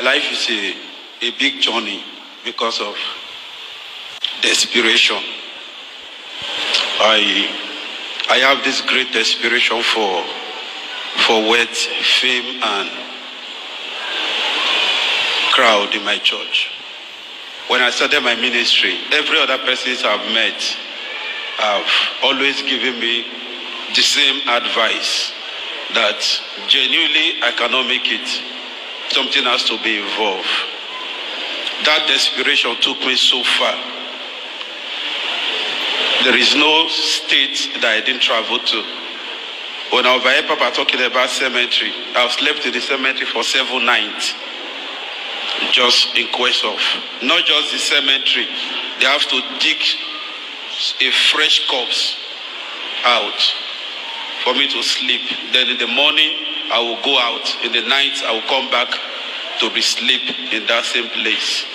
Life is a big journey because of desperation. I have this great desperation for wealth, fame, and crowd in my church. When I started my ministry, every other person I've met have always given me the same advice that genuinely I cannot make it. Something has to be involved. That desperation took me so far. There is no state that I didn't travel to. When I was by Papa talking about cemetery, I've slept in the cemetery for 7 nights. Just in quest of, not just the cemetery, they have to dig a fresh corpse out for me to sleep. Then in the morning, I will go out. In the night, I will come back to be sleep in that same place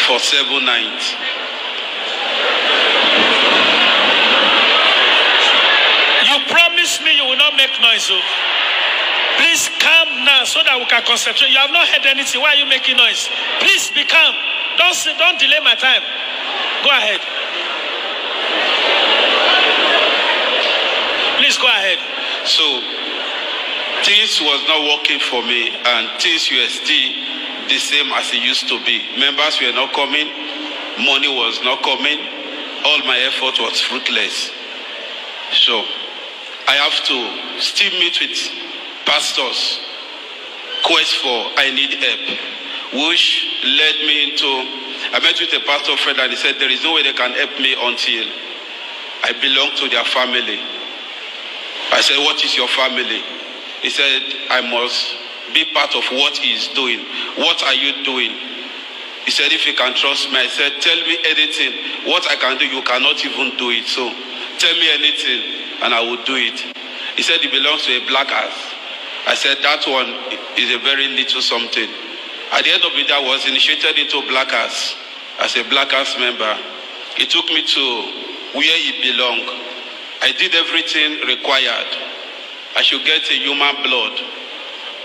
for 7 nights. You promised me you will not make noise. Oh. Please calm now so that we can concentrate. You have not heard anything. Why are you making noise? Please be calm. Don't delay my time. Go ahead. Please go ahead. So, things was not working for me, and things were still the same as it used to be. Members were not coming, money was not coming, all my effort was fruitless. So, I have to still meet with pastors, quest for I need help, which led me into, I met with a pastor friend and he said, there is no way they can help me until I belong to their family. I said, what is your family? He said, I must be part of what he is doing. What are you doing? He said, if you can trust me. I said, tell me anything. What I can do, you cannot even do it. So tell me anything and I will do it. He said, it belongs to a black house. I said, that one is a very little something. At the end of the day, I was initiated into Black House as a Black House member. He took me to where it belonged. I did everything required. I should get a human blood.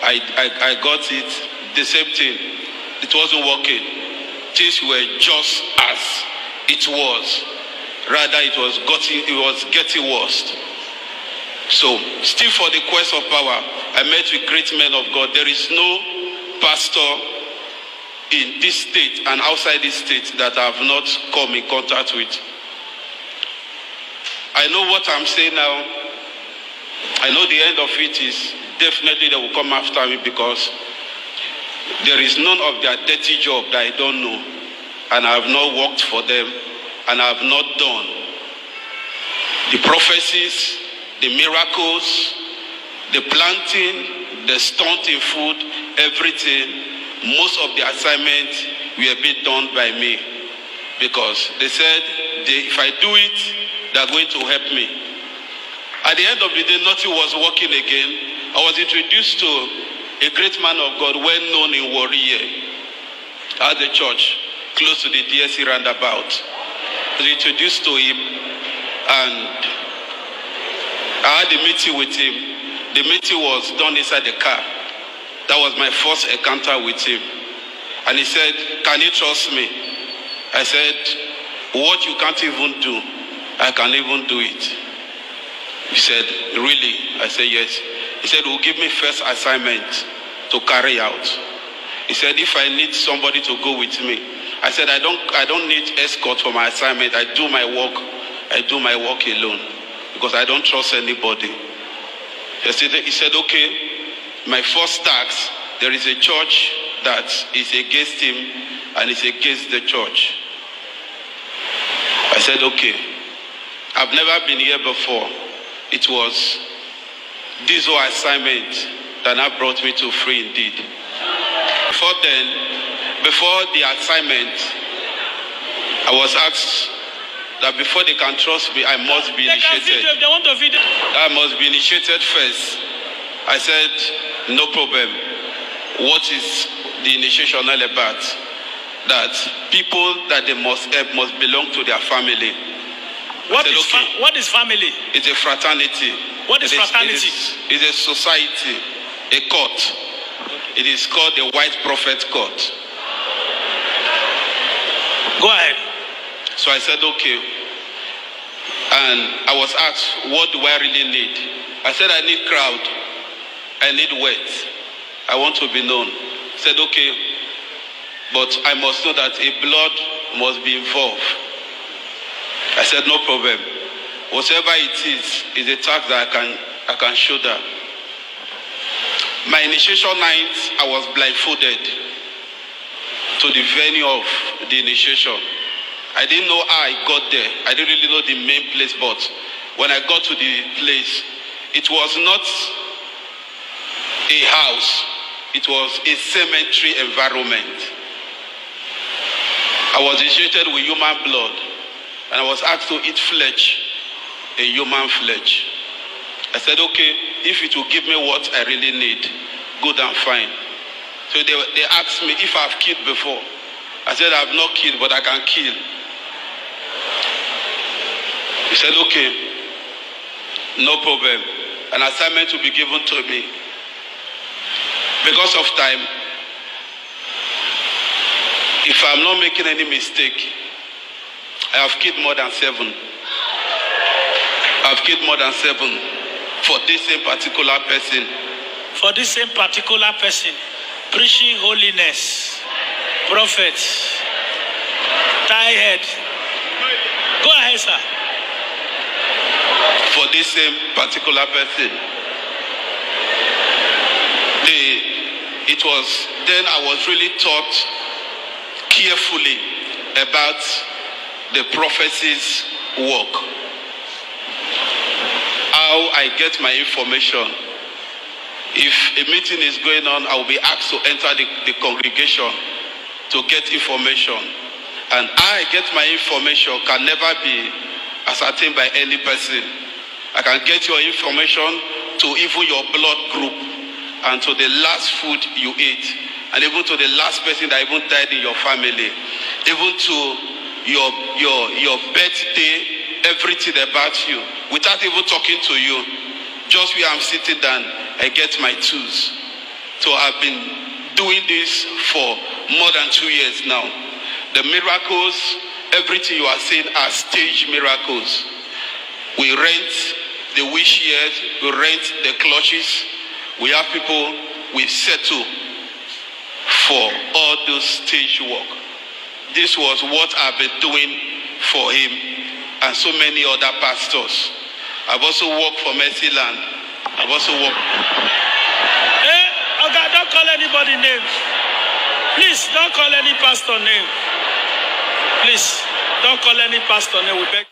I got it. The same thing. It wasn't working. Things were just as it was. Rather, it was getting worse. So, still for the quest of power, I met with great men of God. There is no pastor in this state and outside this state that I have not come in contact with. I know what I'm saying now. I know the end of it is definitely they will come after me because there is none of their dirty job that I don't know. And I have not worked for them and I have not done. The prophecies, the miracles, the planting, the stunting food, everything, most of the assignments were being done by me. Because they said, if I do it, they're going to help me. At the end of the day, nothing was working again. I was introduced to a great man of God, well known in Warrior, at the church, close to the DSC roundabout. I was introduced to him, and I had a meeting with him. The meeting was done inside the car. That was my first encounter with him. And he said, can you trust me? I said, what you can't even do, I can even do it. He said, really? I said, yes. He said, will give me first assignment to carry out. He said, if I need somebody to go with me. I said, I don't need escort for my assignment. I do my work. I do my work alone because I don't trust anybody. He said, okay, my first task, there is a church that is against him and is against the church. I said, okay. I've never been here before. It was this whole assignment that now brought me to Free Indeed. Before the assignment, I was asked that before they can trust me, I must be initiated. They want to video. I must be initiated first. I said, no problem. What is the initiation all about? That people that they must help must belong to their family. What is family? It's a fraternity. What is fraternity? It's a society, a court. Okay. It is called the White Prophet Court. Go ahead. So I said, okay. And I was asked, what do I really need? I said, I need crowd. I need weight. I want to be known. I said, okay. But I must know that a blood must be involved. I said, no problem. Whatever it is a task that I can shoulder. My initiation night, I was blindfolded to the venue of the initiation. I didn't know how I got there. I didn't really know the main place, but when I got to the place, it was not a house. It was a cemetery environment. I was initiated with human blood, and I was asked to eat flesh, a human flesh. I said, okay, if it will give me what I really need, good and fine. So they asked me if I've killed before. I said, I've not killed, but I can kill. He said, okay, no problem. An assignment will be given to me. Because of time, if I'm not making any mistake, I have killed more than 7. I've killed more than 7 for this same particular person. For this same particular person, preaching holiness, prophet, tie head. Go ahead, sir. For this same particular person. It was then I was really taught carefully about the prophecy's work. How I get my information. If a meeting is going on, I will be asked to enter the congregation to get information. And how I get my information can never be ascertained by any person. I can get your information to even your blood group and to the last food you ate, and even to the last person that even died in your family, even to your birthday, everything about you, without even talking to you. Just where I'm sitting down, I get my tools. So I've been doing this for more than 2 years now. The miracles, everything you are seeing are stage miracles. We rent the wish years, we rent the clutches. We have people we settle for all those stage work. This was what I've been doing for him and so many other pastors. I've also worked for Mercy Land. I've also worked. Hey, okay, don't call anybody names. Please, don't call any pastor name. Please, don't call any pastor name. We beg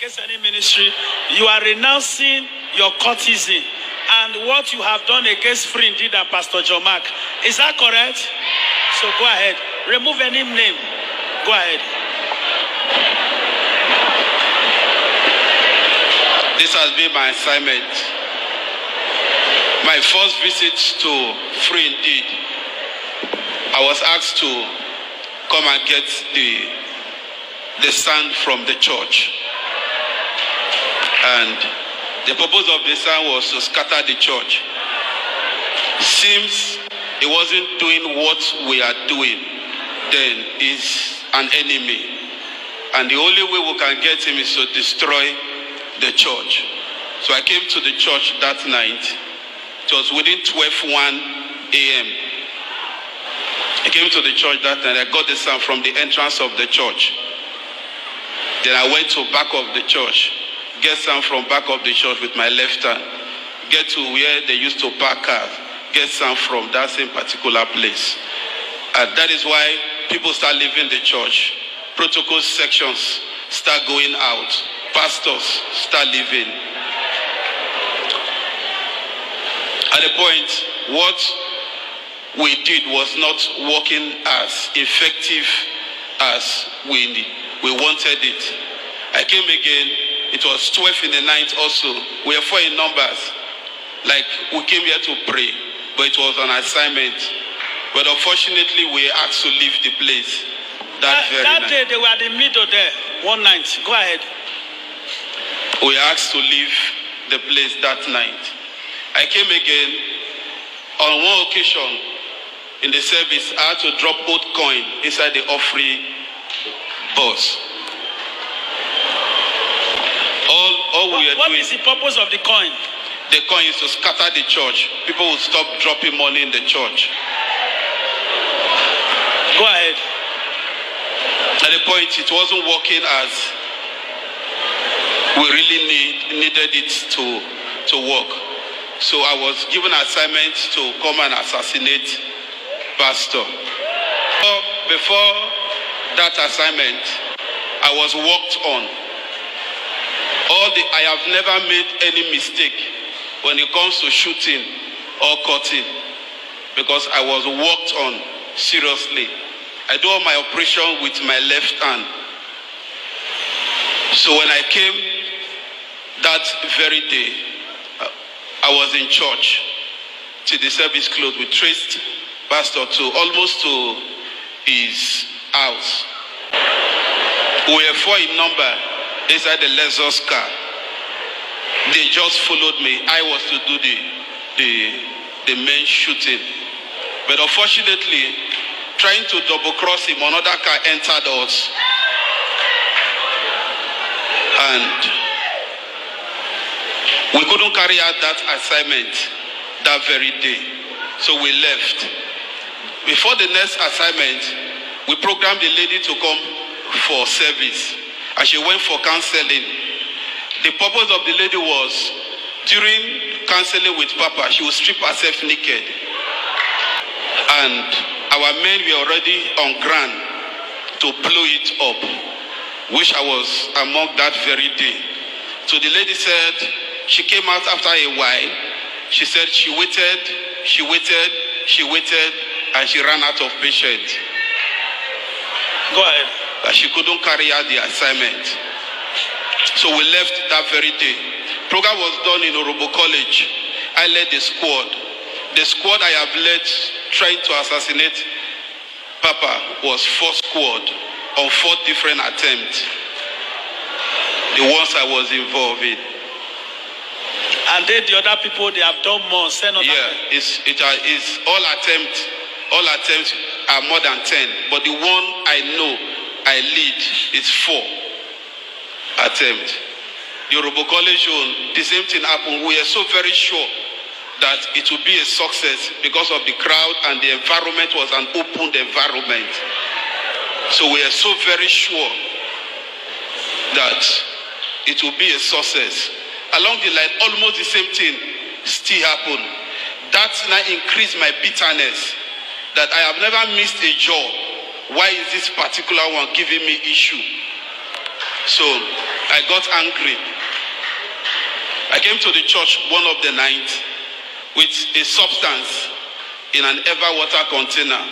against any ministry. You are renouncing your courtesy and what you have done against Free Indeed and Pastor John Mark. Is that correct? So go ahead. Remove any name. Go ahead. This has been my assignment. My first visit to Free Indeed, I was asked to come and get the sand from the church. And the purpose of the sand was to scatter the church. Seems he wasn't doing what we are doing, then he's an enemy. And the only way we can get him is to destroy the church. So I came to the church that night. It was within 12:01 a.m. I came to the church that night. I got the sand from the entrance of the church. Then I went to back of the church. Get some from back of the church with my left hand. Get to where they used to park cars. Get some from that same particular place. And that is why people start leaving the church. Protocol sections start going out. Pastors start leaving. At the point, what we did was not working as effective as we wanted it. I came again. It was 12 in the night also. We are 4 in numbers. Like we came here to pray, but it was an assignment. But unfortunately, we were asked to leave the place that very night. That day they were in the middle there, one night. Go ahead. We were asked to leave the place that night. I came again. On one occasion, in the service, I had to drop old coin inside the offering box. What is the purpose of the coin? The coin is to scatter the church. People will stop dropping money in the church. Go ahead. At the point, it wasn't working as we really needed it to work. So I was given an assignment to come and assassinate Pastor. Before that assignment, I was worked on. I have never made any mistake when it comes to shooting or cutting, because I was worked on seriously. I do all my operation with my left hand. So when I came that very day, I was in church till the service closed. We traced Pastor almost to his house. We were 4 in number inside the Lexus car. They just followed me. I was to do the main shooting. But unfortunately, trying to double cross him, another car entered us. And we couldn't carry out that assignment that very day. So we left. Before the next assignment, we programmed the lady to come for service. And she went for counseling. The purpose of the lady was, during counseling with Papa, she would strip herself naked. And our men were already on ground to blow it up, which I was among that very day. So the lady said, she came out after a while. She said she waited, and she ran out of patience. Go ahead. That she couldn't carry out the assignment. So we left that very day. Program was done in Orobo College. I led the squad. The squad I have led trying to assassinate Papa was 4 squad on 4 different attempts. The ones I was involved in. And then the other people, they have done more. Yeah, it's all attempts are more than 10. But the one I know I lead is 4 attempts. The Orobo College zone, the same thing happened. We are so very sure that it will be a success because of the crowd, and the environment was an open environment. So we are so very sure that it will be a success. Along the line, almost the same thing still happened. That now increased my bitterness that I have never missed a job. Why is this particular one giving me issue? So I got angry. I came to the church one of the nights with a substance in an ever water container.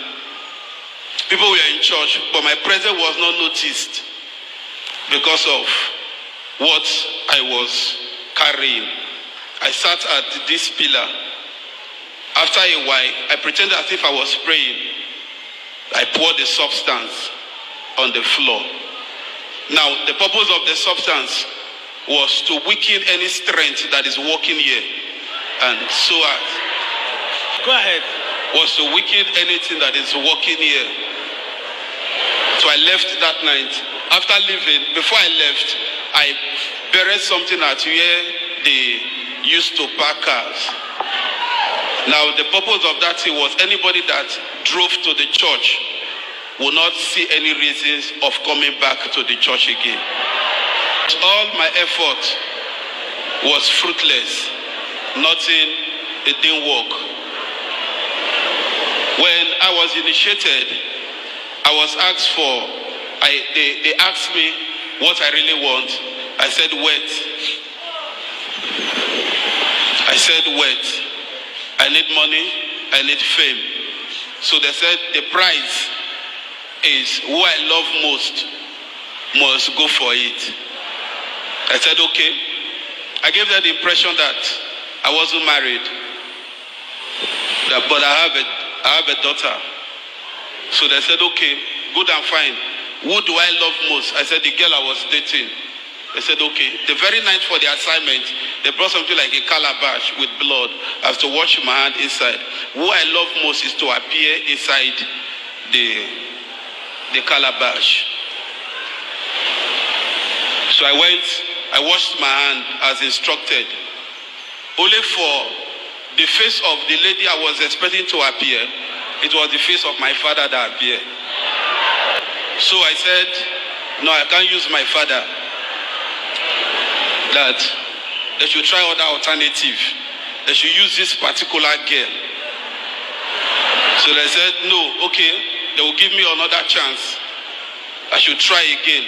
People were in church, but my presence was not noticed because of what I was carrying. I sat at this pillar. After a while, I pretended as if I was praying. I poured the substance on the floor. Now, the purpose of the substance was to weaken any strength that is working here. And so go ahead. Was to weaken anything that is working here. So I left that night. After leaving, before I left, I buried something at where they used to park cars. Now, the purpose of that thing was anybody that drove to the church will not see any reasons of coming back to the church again. All my effort was fruitless. Nothing, it didn't work. When I was initiated, I was asked they asked me what I really want. I said, wait. I said, wait. I need money, I need fame. So they said the prize is who I love most must go for it. I said, okay. I gave them the impression that I wasn't married, but I have a daughter. So they said, okay, good and fine. Who do I love most? I said, the girl I was dating. They said, okay. The very night for the assignment, they brought something like a calabash with blood. I have to wash my hand inside. What I love most is to appear inside the calabash. So I went, I washed my hand as instructed. Only for the face of the lady I was expecting to appear, it was the face of my father that appeared. So I said, no, I can't use my father. That they should try other alternative. They should use this particular girl. So they said, no, okay, they will give me another chance. I should try again.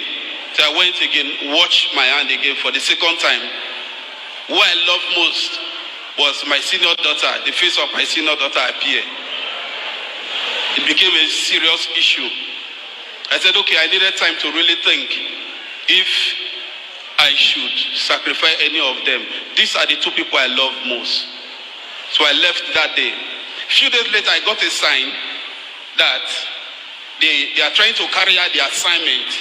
So I went again, washed my hand again for the second time. What I love most was my senior daughter, the face of my senior daughter appeared. It became a serious issue. I said, okay, I needed time to really think if I should sacrifice any of them. These are the two people I love most. So I left that day. A few days later, I got a sign that they are trying to carry out the assignment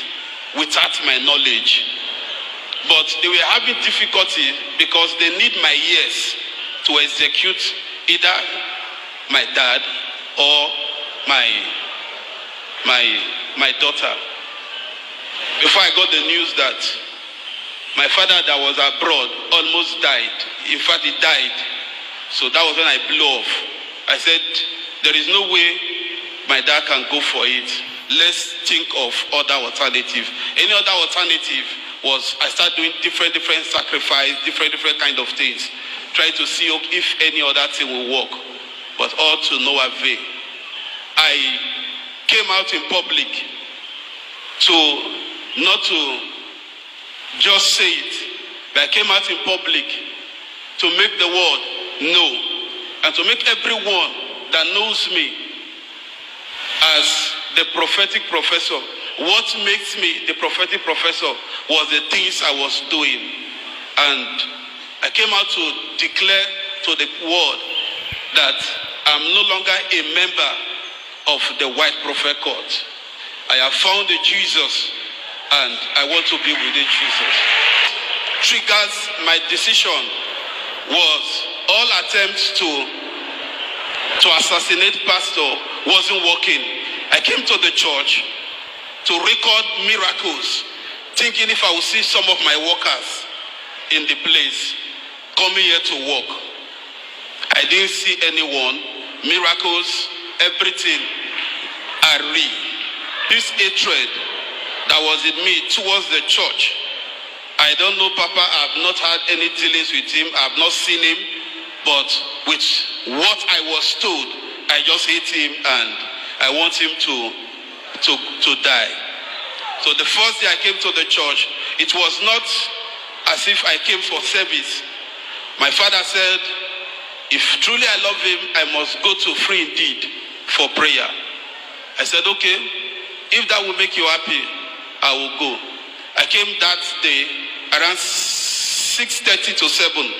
without my knowledge. But they were having difficulty because they need my ears to execute either my dad or my daughter. Before I got the news that my father that was abroad almost died. In fact, he died. So that was when I blew off. I said, there is no way my dad can go for it. Let's think of other alternative. Any other alternative was I started doing different sacrifice, different kind of things, trying to see if any other thing will work, but all to no avail. I came out in public not to just say it, but I came out in public to make the world know and to make everyone that knows me as the prophetic professor. What makes me the prophetic professor was the things I was doing. And I came out to declare to the world that I'm no longer a member of the White Prophet Court. I have found a Jesus and I want to be within Jesus. Triggers my decision was all attempts to assassinate pastor wasn't working. I came to the church to record miracles, thinking if I would see some of my workers in the place coming here to work. I didn't see anyone. Miracles, everything are real. This hatred that was in me towards the church, I don't know Papa, I have not had any dealings with him, I have not seen him, but with what I was told, I just hate him and I want him to die. So the first day I came to the church, it was not as if I came for service. My father said, if truly I love him, I must go to Free Indeed for prayer. I said, okay, if that will make you happy, I will go. I came that day around 6:30 to 7.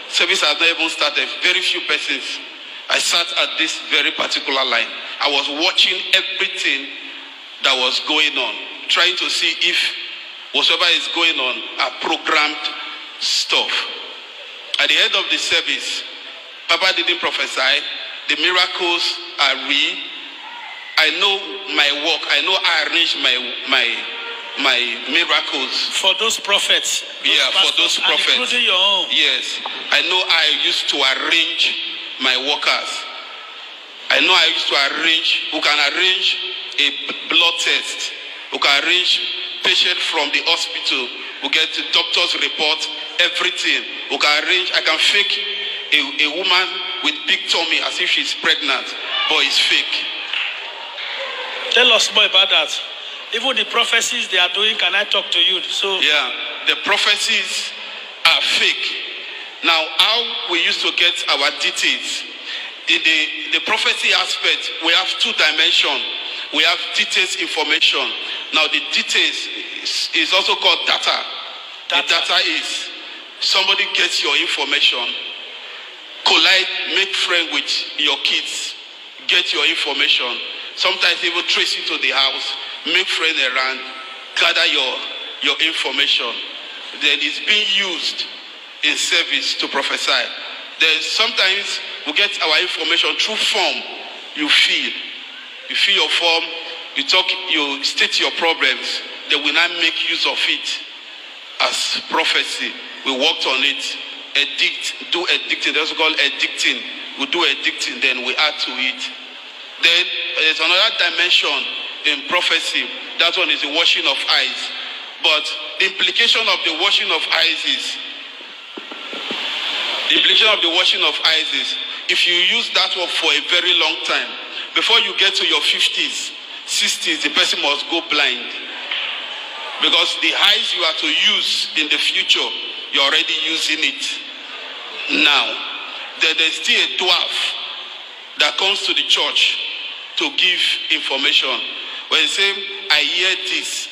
Service had not even started, very few persons. I sat at this very particular line. I was watching everything that was going on, trying to see if whatever is going on are programmed stuff. At the end of the service, Papa didn't prophesy. The miracles are real. I know my work. I know I arrange my miracles. For those prophets. For those prophets. Including your own. Yes. I know I used to arrange my workers. I know I used to arrange, who can arrange a blood test, who can arrange patient from the hospital, who get the doctor's report, everything. Who can arrange, I can fake a woman with big tummy as if she's pregnant, but it's fake. Tell us more about that. Even the prophecies they are doing, can I talk to you? So yeah, the prophecies are fake. Now, how we used to get our details? In the prophecy aspect, we have two dimensions. We have details information. Now, the details is also called data. The data is somebody gets your information, collide, make friend with your kids, get your information. Sometimes even trace you to the house, make friends around, gather your information. then it's being used in service to prophesy. There's sometimes we get our information through form. You fill your form, you talk, you state your problems. They will not make use of it as prophecy. We worked on it. Do addicting. That's called addicting. We do addicting, then we add to it. Then there's another dimension in prophecy. That one is the washing of eyes. But the implication of the washing of eyes is, if you use that one for a very long time, before you get to your 50s, 60s, the person must go blind. Because the eyes you are to use in the future, you're already using it now. There's still a dwarf that comes to the church to give information. When you say, I hear this,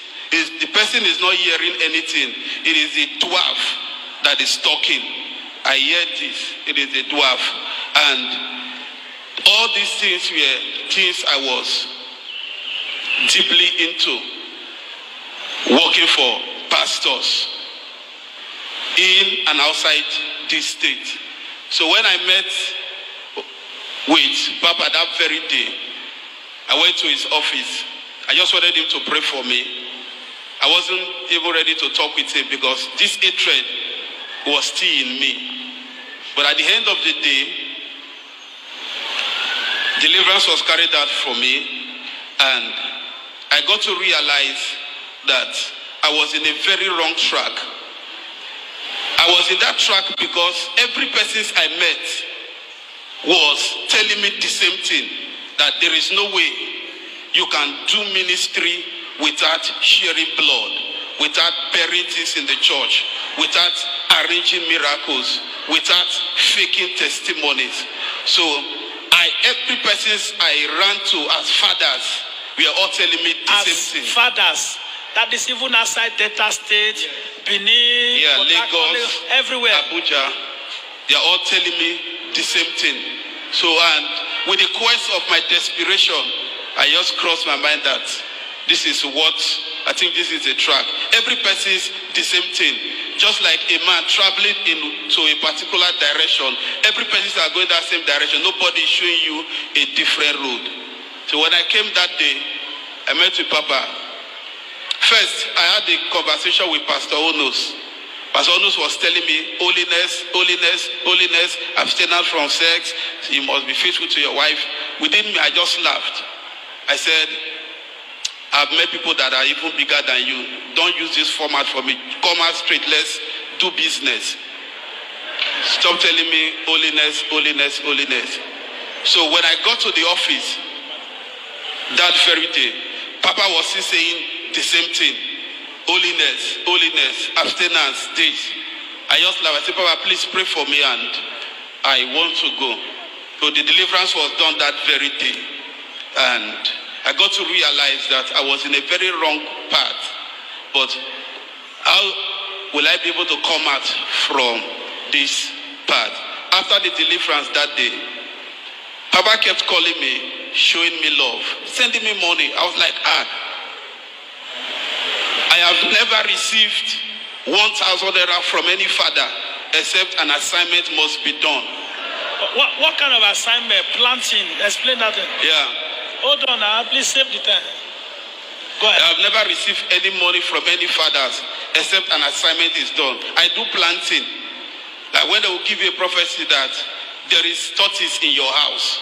the person is not hearing anything. It is a dwarf that is talking. I hear this. It is a dwarf. And all these things were things I was deeply into, working for pastors in and outside this state. So when I met with Papa that very day, I went to his office. I just wanted him to pray for me. I wasn't even ready to talk with him because this hatred was still in me. But at the end of the day, deliverance was carried out for me, and I got to realize that I was in a very wrong track. I was in that track because every person I met was telling me the same thing, that there is no way you can do ministry without sharing blood, without burying things in the church, without arranging miracles, without faking testimonies. So every person I ran to as fathers, we are all telling me the same thing. Fathers, that is even outside Delta State, Benin, Lagos, everywhere, Abuja, they are all telling me the same thing. So, and with the quest of my desperation, I just crossed my mind that this is what, I think this is a track. Every person is the same thing. Just like a man traveling into a particular direction, every person are going that same direction. Nobody is showing you a different road. So when I came that day, I met with Papa. First, I had a conversation with Pastor Onos. Pastor Onos was telling me, holiness, holiness, holiness, abstinence from sex, you must be faithful to your wife. Within me, I just laughed. I said, I've met people that are even bigger than you. Don't use this format for me. Come out straight, let's do business. Stop telling me holiness, holiness, holiness. So when I got to the office that very day, Papa was still saying the same thing. Holiness, holiness, abstinence, this. I just laughed. I said, Papa, please pray for me and I want to go. So the deliverance was done that very day. And I got to realize that I was in a very wrong path. But how will I be able to come out from this path? After the deliverance that day, Papa kept calling me, showing me love, sending me money. I was like, I have never received 1,000 naira from any father except an assignment must be done. What kind of assignment? Planting? Explain that. Yeah. Hold on now, please save the time. Go ahead. I have never received any money from any fathers except an assignment is done. I do planting. Like when they will give you a prophecy that there is tortoise in your house,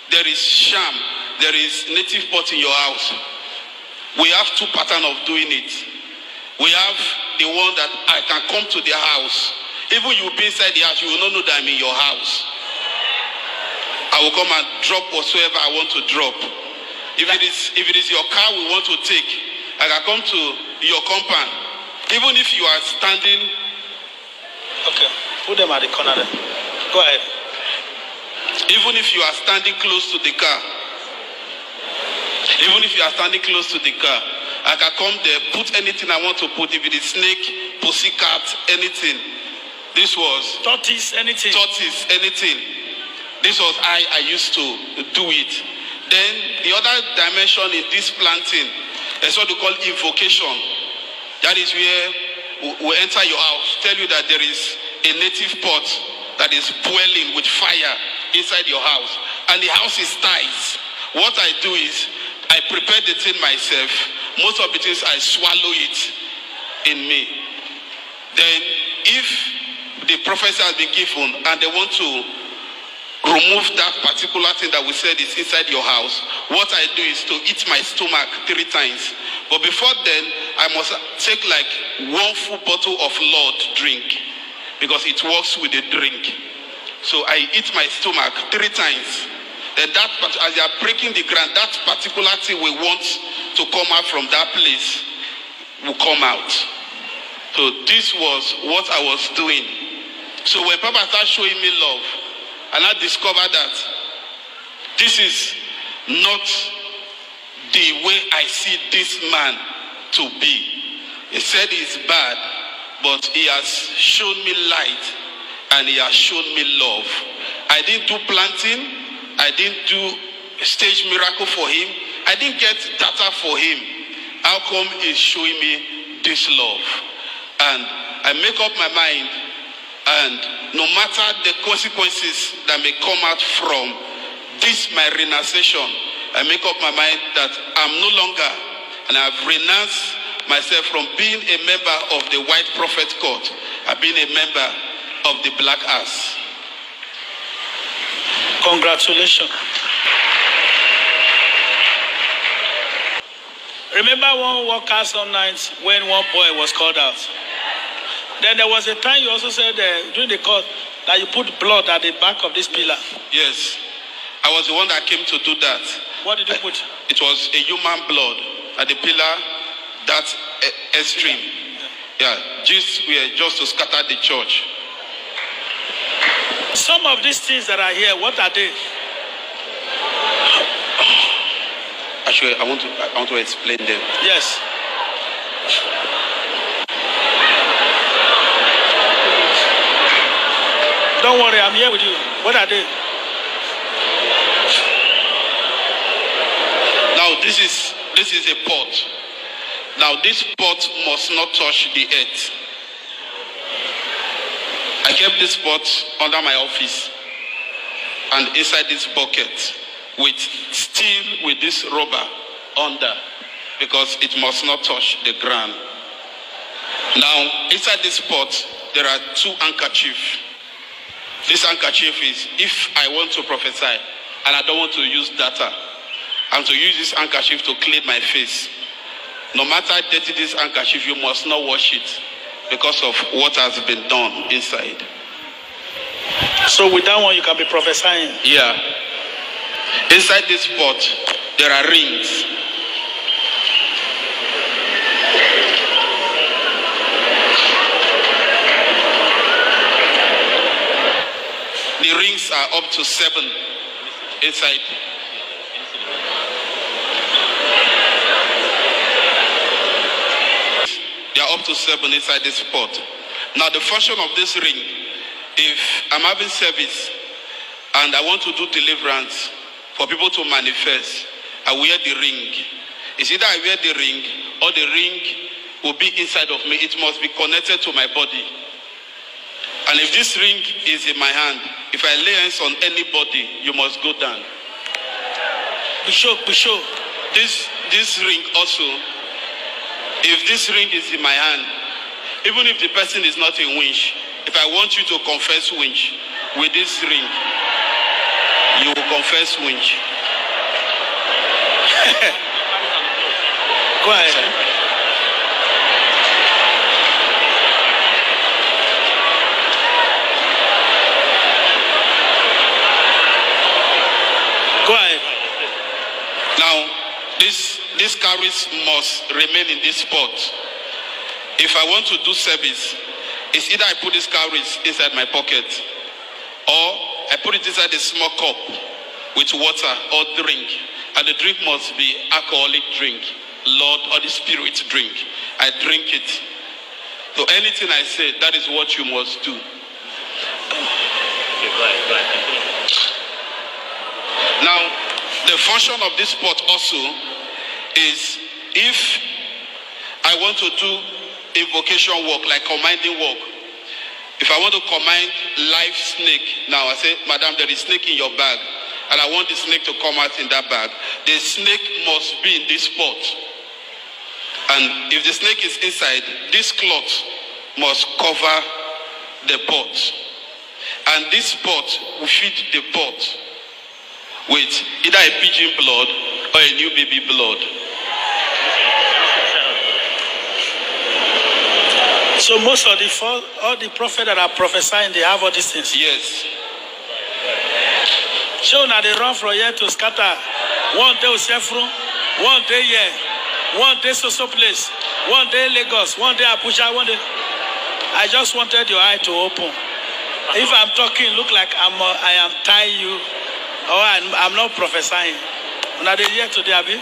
there is sham, there is native pot in your house. We have two patterns of doing it. We have the one that I can come to their house. Even you be inside the house, you will not know that I'm in your house. I will come and drop whatsoever I want to drop. If it is your car we want to take, I can come to your compound. Even if you are standing. Okay, put them at the corner there. Go ahead. Even if you are standing close to the car. Even if you are standing close to the car, I can come there, put anything I want to put. If it is snake, pussycat, anything. This was tortoise, anything. Tortoise, anything. This was I used to do it. Then the other dimension in this planting is what we call invocation. That is where will enter your house, tell you that there is a native pot that is boiling with fire inside your house, and the house is tight. What I do is I prepare the thing myself. Most of the things I swallow it in me. Then if the prophecy has been given and they want to remove that particular thing that we said is inside your house, what I do is to eat my stomach 3 times. But before then, I must take like 1 full bottle of Lord drink, because it works with the drink. So I eat my stomach 3 times. Then that, as you are breaking the ground, that particular thing we want to come out from that place will come out. So this was what I was doing. So when Papa started showing me love, and I discovered that this is not the way I see this man to be. He said he's bad, but he has shown me light and he has shown me love. I didn't do planting. I didn't do stage miracle for him. I didn't get data for him. How come he's showing me this love? And I make up my mind, and no matter the consequences that may come out from this, my renunciation, I make up my mind that I'm no longer, and I've renounced myself from being a member of the White Prophet Court. I've been a member of the Black Ass. Congratulations. Remember one workers on night when one boy was called out? Then there was a time you also said during the court that you put blood at the back of this pillar. Yes. I was the one that came to do that. What did you put? It was a human blood at the pillar, that's extreme. Yeah, just to scatter the church. Some of these things that are here, what are they? Actually, I want to explain them. Yes. Don't worry, I'm here with you. What are they? Now this is a pot. Now this pot must not touch the earth. I kept this pot under my office and inside this bucket with steel with this rubber under, because it must not touch the ground. Now inside this pot there are 2 handkerchiefs. This handkerchief is if I want to prophesy and I don't want to use data, I'm to use this handkerchief to clean my face. No matter how dirty this handkerchief, you must not wash it because of what has been done inside. So with that one, you can be prophesying. Yeah. Inside this pot, there are rings. The rings are up to 7 inside. They are up to 7 inside this pot. Now the function of this ring, if I'm having service and I want to do deliverance for people to manifest, I wear the ring. It's either I wear the ring or the ring will be inside of me. It must be connected to my body. And if this ring is in my hand, if I lay hands on anybody, you must go down. Be sure. This ring also, if this ring is in my hand, even if the person is not a winch, if I want you to confess winch with this ring, you will confess winch. Go ahead. Go ahead. Now, this cowries must remain in this pot. If I want to do service, it's either I put this cowries inside my pocket or I put it inside a small cup with water or drink. And the drink must be alcoholic drink, Lord, or the Spirit drink. I drink it. So anything I say, that is what you must do. Okay, go ahead. Now, the function of this pot also is if I want to do invocation work, like commanding work. If I want to command live snake, now I say, Madam, there is snake in your bag, and I want the snake to come out in that bag. The snake must be in this pot. And if the snake is inside, this cloth must cover the pot. And this pot will feed the pot with either a pigeon blood or a new baby blood. So most of all the prophets that are prophesying, they have all these things. Yes. So now they run from here to scatter. One day Usefru, one day here, one day so place, one day Lagos, one day Abuja, one day. I just wanted your eye to open. If I'm talking, look like I am tying you, or I'm not prophesying. Now they here today, Abi.